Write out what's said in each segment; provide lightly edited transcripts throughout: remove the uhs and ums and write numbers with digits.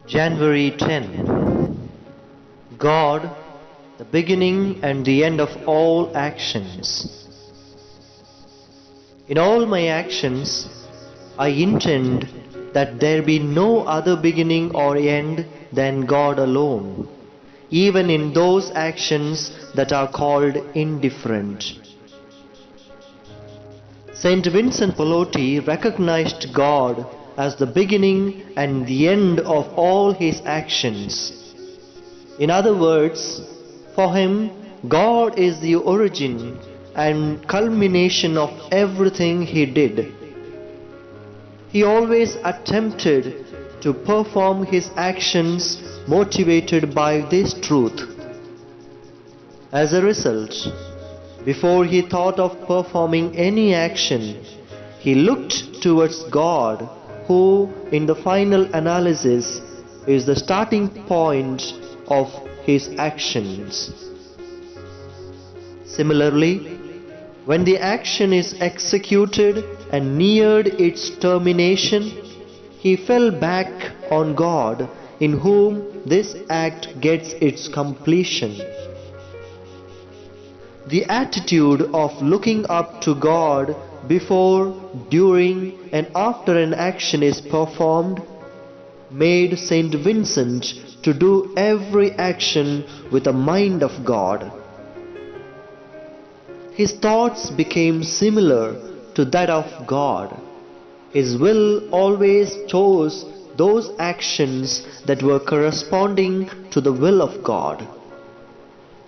January 10. God, the beginning and the end of all actions. In all my actions, I intend that there be no other beginning or end than God alone, even in those actions that are called indifferent. Saint Vincent Pallotti recognized God as the beginning and the end of all his actions. In other words, for him, God is the origin and culmination of everything he did. He always attempted to perform his actions motivated by this truth. As a result, before he thought of performing any action, he looked towards God, who, in the final analysis, is the starting point of his actions. Similarly, when the action is executed and neared its termination, he fell back on God, in whom this act gets its completion. The attitude of looking up to God before, during, and after an action is performed made Saint Vincent to do every action with the mind of God. His thoughts became similar to that of God. His will always chose those actions that were corresponding to the will of God.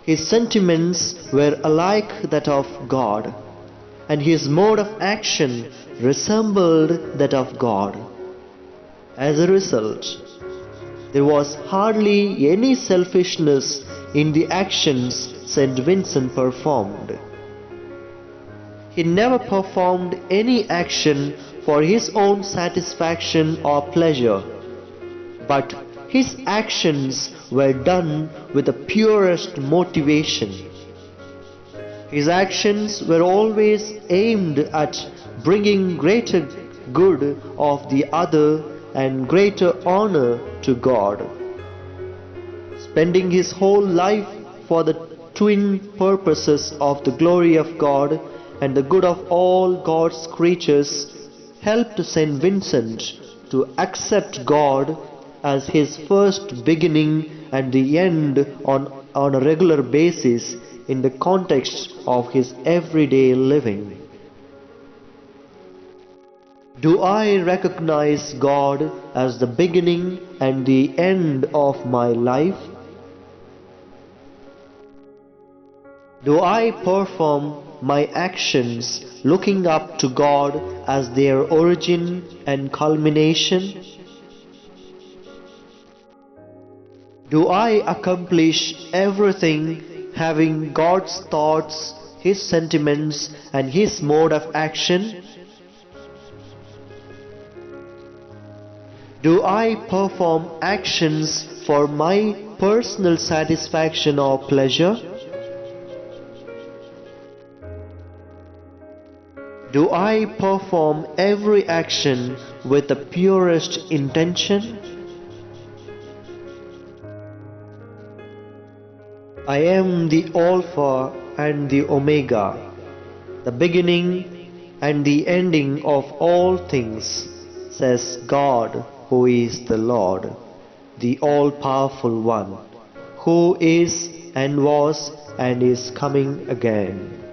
His sentiments were alike that of God, and his mode of action resembled that of God. As a result, there was hardly any selfishness in the actions Saint Vincent performed. He never performed any action for his own satisfaction or pleasure, but his actions were done with the purest motivation. His actions were always aimed at bringing greater good of the other and greater honor to God. Spending his whole life for the twin purposes of the glory of God and the good of all God's creatures helped Saint Vincent to accept God as his first beginning and the end on a regular basis in the context of his everyday living. Do I recognize God as the beginning and the end of my life? Do I perform my actions looking up to God as their origin and culmination? Do I accomplish everything having God's thoughts, His sentiments, and His mode of action? Do I perform actions for my personal satisfaction or pleasure? Do I perform every action with the purest intention? I am the Alpha and the Omega, the beginning and the ending of all things, says God, who is the Lord, the all-powerful One, who is and was and is coming again.